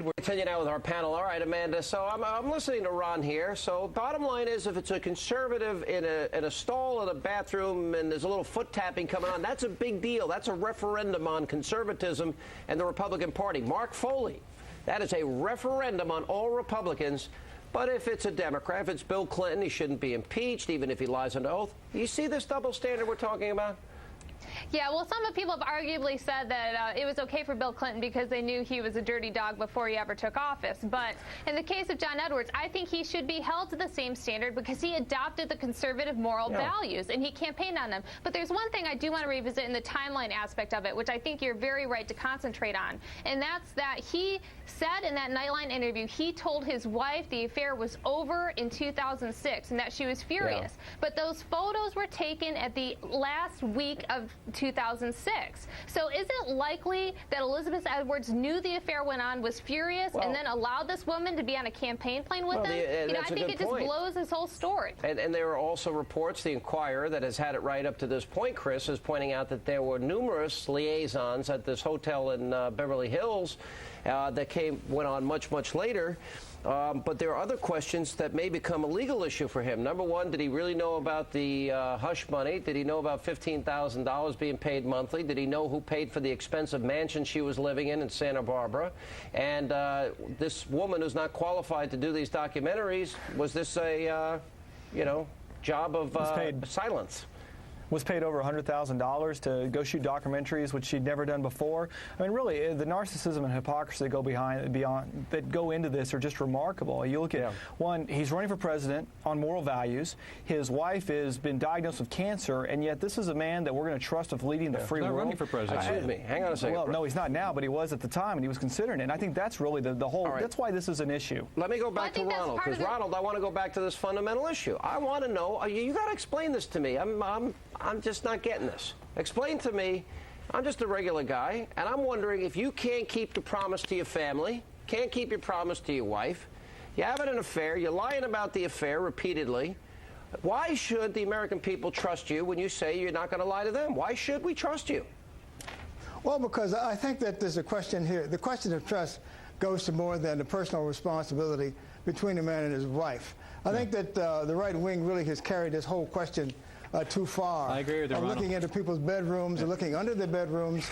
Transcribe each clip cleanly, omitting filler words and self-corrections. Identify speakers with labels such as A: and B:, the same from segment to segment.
A: We're continuing now with our panel. All right, Amanda, so I'm listening to Ron here. So bottom line is, if it's a conservative in a stall in a bathroom and there's a little foot tapping coming on, that's a big deal. That's a referendum on conservatism and the Republican Party. Mark Foley, that is a referendum on all Republicans. But if it's a Democrat, if it's Bill Clinton, he shouldn't be impeached, even if he lies under oath. You see this double standard we're talking about?
B: Yeah, well, some people have arguably said that it was okay for Bill Clinton because they knew he was a dirty dog before he ever took office. But in the case of John Edwards, I think he should be held to the same standard because he adopted the conservative moral values and he campaigned on them. But there's one thing I do want to revisit in the timeline aspect of it, which I think you're very right to concentrate on. And that's that he said in that Nightline interview, he told his wife the affair was over in 2006 and that she was furious. But those photos were taken at the last week of 2006. So is it likely that Elizabeth Edwards knew the affair went on, was furious, and then allowed this woman to be on a campaign plane with him? I think it just blows his whole story.
A: And there are also reports, the Inquirer, that has had it right up to this point, Chris, is pointing out that there were numerous liaisons at this hotel in Beverly Hills that went on much later. But there are other questions that may become a legal issue for him. Number one, did he really know about the hush money? Did he know about $15,000 being paid monthly? Did he know who paid for the expensive mansion she was living in Santa Barbara? And this woman who's not qualified to do these documentaries, was this a, job of silence?
C: Was paid over $100,000 to go shoot documentaries, which she'd never done before. I mean, really, the narcissism and hypocrisy that go into this are just remarkable. You look at one; he's running for president on moral values. His wife has been diagnosed with cancer, and yet this is a man that we're going to trust of leading the free world.
D: He's not running for president.
A: Excuse me. Hang on a second.
C: Well, no, he's not now, but he was at the time, and he was considering it. And I think that's really the whole. Right. That's why this is an issue.
A: Let me go back to Ronald, because Ronald, I want to go back to this fundamental issue. I want to know. You got to explain this to me. I'm just not getting this. Explain to me. I'm just a regular guy, and I'm wondering if you can't keep the promise to your family, can't keep your promise to your wife, you're having an affair, you're lying about the affair repeatedly, why should the American people trust you when you say you're not going to lie to them? Why should we trust you?
E: Well, because I think that there's a question here. The question of trust goes to more than the personal responsibility between a man and his wife. I think that the right wing really has carried this whole question too far.
D: I agree with you, Ronald.
E: Looking into people's bedrooms and looking under their bedrooms,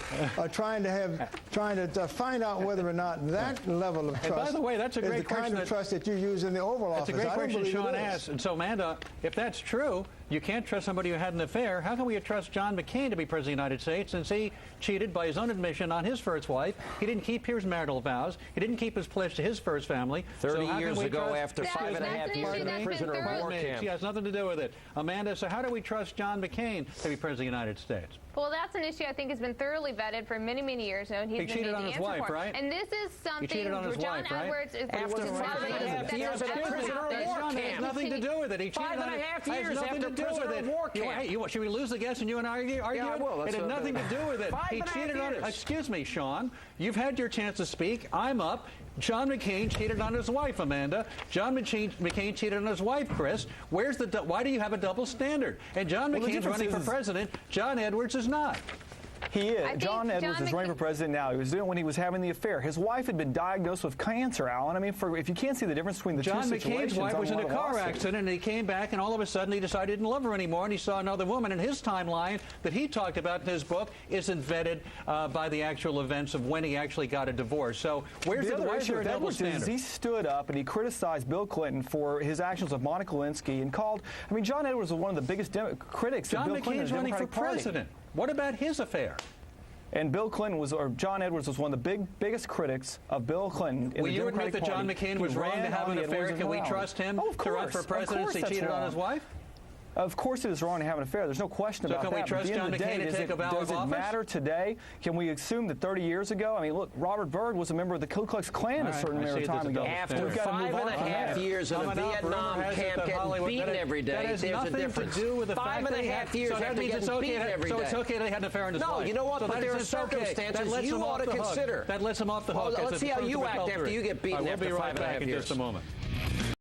E: trying to find out whether or not that level of trust.
D: And by the way, that's a great
E: is the kind of trust that you use in the Oval Office.
D: That's a great question Sean asked. And so, Amanda, if that's true, you can't trust somebody who had an affair. How can we trust John McCain to be president of the United States since he cheated by his own admission on his first wife? He didn't keep his marital vows. He didn't keep his pledge to his first family.
A: 30 years ago, after 5.5 years in a prisoner of war camp.
D: She has nothing to do with it. Amanda, so how do we trust John McCain to be president of the United States?
B: Well, that's an issue I think has been thoroughly vetted for many years now. And
D: he cheated on his wife, right?
B: And this is something
D: he cheated on his
B: John
D: wife, right?
B: Edwards is
A: after 5.5 years in a prisoner of war camp.
D: Has nothing to do with it. He cheated on
A: 5.5 years after prisoner of war camp.
D: Should we lose the guess and you and I argue?
A: Yeah, I will.
D: It had nothing to do with it. He cheated on it. Excuse me, Sean. You've had your chance to speak. I'm up. John McCain cheated on his wife, Amanda. John McCain cheated on his wife, Chris. Why do you have a double standard? And John McCain's running for president. John Edwards is not.
C: He is. John Edwards is running for president now. He was doing it when he was having the affair. His wife had been diagnosed with cancer, Alan. I mean, if you can't see the difference between the two situations.
D: John McCain's wife was in a car accident, and he came back, and all of a sudden he decided he didn't love her anymore, and he saw another woman. And his timeline that he talked about in his book isn't vetted by the actual events of when he actually got a divorce. So why is there a double standard?
C: He stood up and he criticized Bill Clinton for his actions of Monica Lewinsky and called. I mean, John Edwards was one of the biggest critics of Bill Clinton.
D: John McCain's running for president. What about his affair?
C: And John Edwards was one of the biggest critics of Bill Clinton in the Democratic Party.
D: Will you admit that John McCain was wrong to have an affair? Can we trust him to run for presidency? He cheated on his wife?
C: Of course it is wrong to have an affair. There's no question about that.
D: So can we trust John McCain to take a vow of office?
C: Does it matter today? Can we assume that 30 years ago? I mean, look, Robert Byrd was a member of the Ku Klux Klan a certain amount of time ago.
A: After 5.5 years in a Vietnam camp getting beaten every day, there's a difference. 5.5 years after getting beaten every day.
D: So it's okay they had an affair on his wife?
A: No, you know what? But there are circumstances you ought to consider.
D: That lets him off the hook.
A: Let's see how you act after you get beaten after 5.5 years.
D: We'll be right back in just a moment.